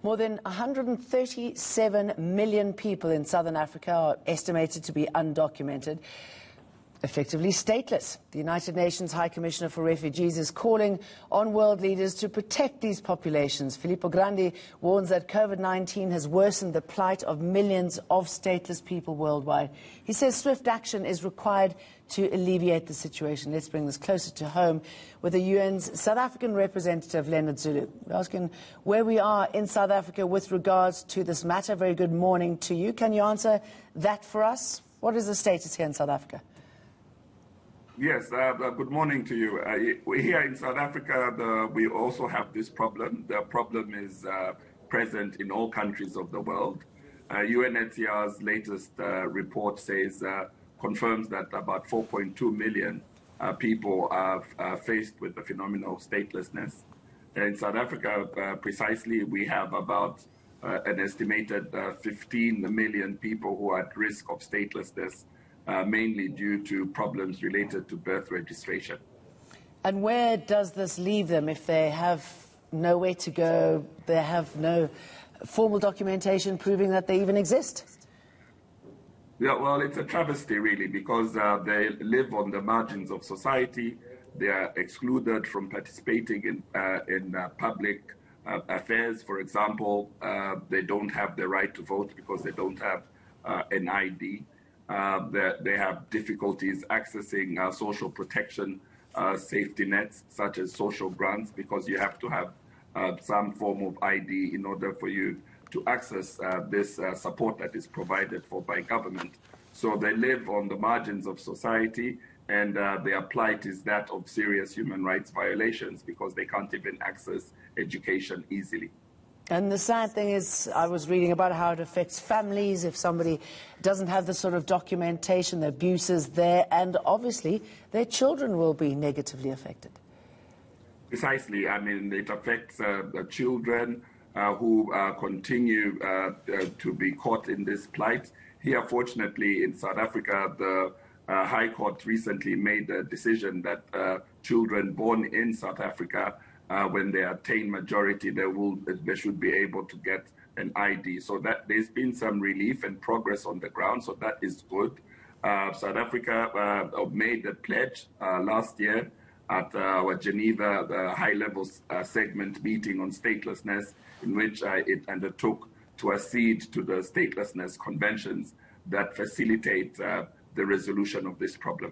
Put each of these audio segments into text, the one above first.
More than 137 million people in southern Africa are estimated to be undocumented, effectively stateless. The United Nations High Commissioner for Refugees is calling on world leaders to protect these populations. Filippo Grandi warns that COVID-19 has worsened the plight of millions of stateless people worldwide. He says swift action is required to alleviate the situation. Let's bring this closer to home with the UN's South African representative, Leonard Zulu. We're asking where we are in South Africa with regards to this matter. Very good morning to you. Can you answer that for us? What is the status here in South Africa? Yes, good morning to you. Here in South Africa, we also have this problem. The problem is present in all countries of the world. UNHCR's latest report confirms that about 4.2 million people are faced with the phenomenon of statelessness. In South Africa, precisely, we have about an estimated 15 million people who are at risk of statelessness, mainly due to problems related to birth registration. And where does this leave them if they have nowhere to go, they have no formal documentation proving that they even exist? Yeah, well, it's a travesty, really, because they live on the margins of society. They are excluded from participating in public affairs. For example, they don't have the right to vote because they don't have an ID. They have difficulties accessing social protection safety nets, such as social grants, because you have to have some form of ID in order for you to access this support that is provided for by government. So they live on the margins of society, and their plight is that of serious human rights violations because they can't even access education easily. And the sad thing is, I was reading about how it affects families if somebody doesn't have the sort of documentation, the abuse is there, and obviously their children will be negatively affected. Precisely. I mean, it affects the children who continue to be caught in this plight. Here, fortunately, in South Africa, the High Court recently made a decision that children born in South Africa, when they attain majority, they should be able to get an ID. So that there's been some relief and progress on the ground, so that is good. South Africa made a pledge last year at our Geneva, the high-level segment meeting on statelessness, in which it undertook to accede to the statelessness conventions that facilitate the resolution of this problem.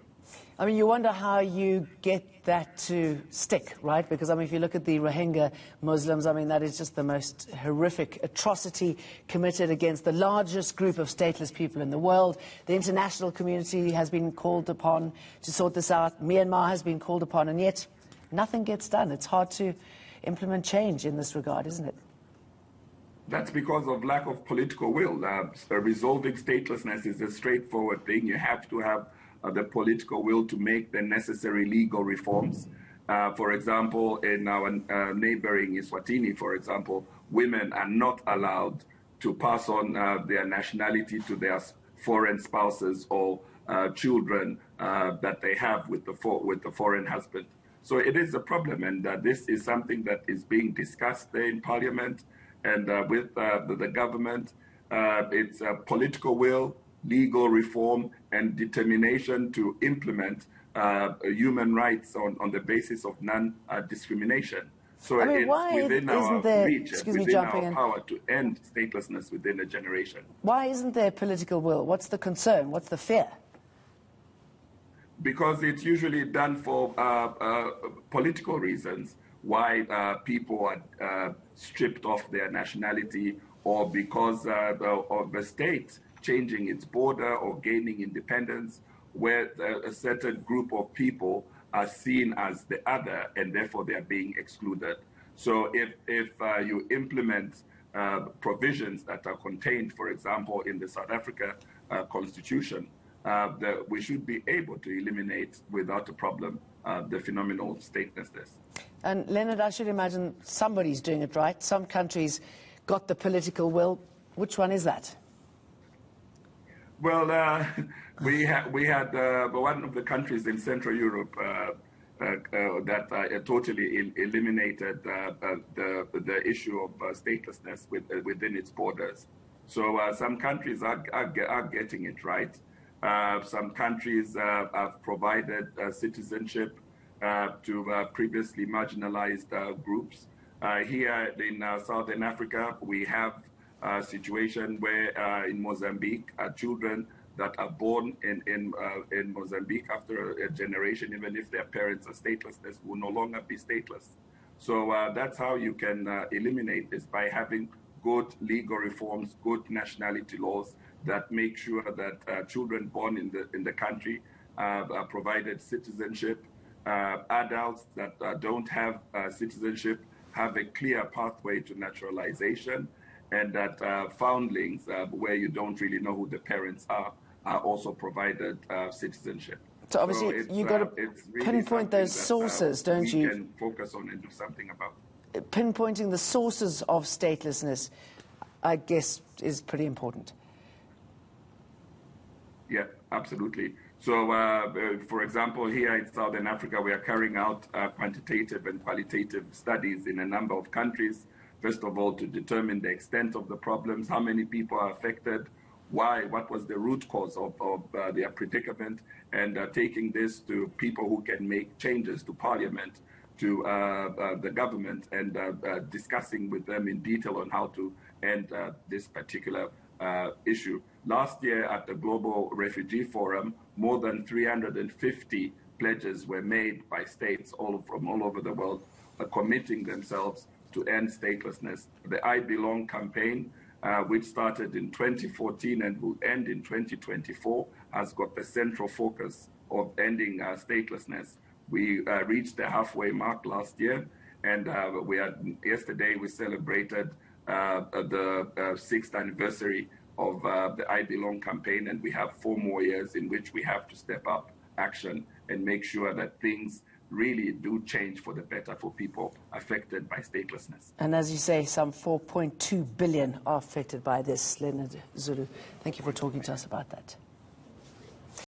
I mean, you wonder how you get that to stick, right? Because, I mean, if you look at the Rohingya Muslims, I mean, that is just the most horrific atrocity committed against the largest group of stateless people in the world. The international community has been called upon to sort this out. Myanmar has been called upon, and yet nothing gets done. It's hard to implement change in this regard, isn't it? That's because of lack of political will. Resolving statelessness is a straightforward thing. You have to have the political will to make the necessary legal reforms. For example, in our neighboring Eswatini, for example, women are not allowed to pass on their nationality to their foreign spouses or children that they have with the foreign husband. So it is a problem, and this is something that is being discussed in Parliament and with the government. It's political will, legal reform, and determination to implement human rights on the basis of non-discrimination. So I mean, it's within our reach, within our power to end statelessness within a generation. Why isn't there political will? What's the concern? What's the fear? Because it's usually done for political reasons. Why people are stripped of their nationality, or because of the state changing its border or gaining independence, where a certain group of people are seen as the other and therefore they are being excluded. So if you implement provisions that are contained, for example, in the South Africa Constitution, we should be able to eliminate without a problem the phenomenon of statelessness. And Leonard, I should imagine somebody's doing it right. Some countries got the political will. Which one is that? Well, we had one of the countries in Central Europe that totally eliminated the issue of statelessness within its borders. So some countries are getting it right. Some countries have provided citizenship to previously marginalized groups. Here in Southern Africa, we have a situation where in Mozambique, children that are born in Mozambique after a generation, even if their parents are stateless, will no longer be stateless. So that's how you can eliminate this, by having good legal reforms, good nationality laws that make sure that children born in the country are provided citizenship. Adults that don't have citizenship have a clear pathway to naturalization, and that foundlings, where you don't really know who the parents are also provided citizenship. So obviously you've got to really pinpoint those sources, don't you? We can focus on and do something about. Pinpointing the sources of statelessness, I guess, is pretty important. Yeah, absolutely. So, for example, here in Southern Africa, we are carrying out quantitative and qualitative studies in a number of countries. First of all, to determine the extent of the problems, how many people are affected, why, what was the root cause of their predicament, and taking this to people who can make changes, to Parliament, to the government, and discussing with them in detail on how to end this particular issue. Last year at the Global Refugee Forum, more than 350 pledges were made by states from all over the world, committing themselves to end statelessness. The I Belong campaign, which started in 2014 and will end in 2024, has got the central focus of ending statelessness. We reached the halfway mark last year, and yesterday we celebrated the 6th anniversary of the I Belong campaign, and we have 4 more years in which we have to step up action and make sure that things really do change for the better for people affected by statelessness. And as you say, some 4.2 billion are affected by this. Leonard, Zulu, thank you for talking to us about that.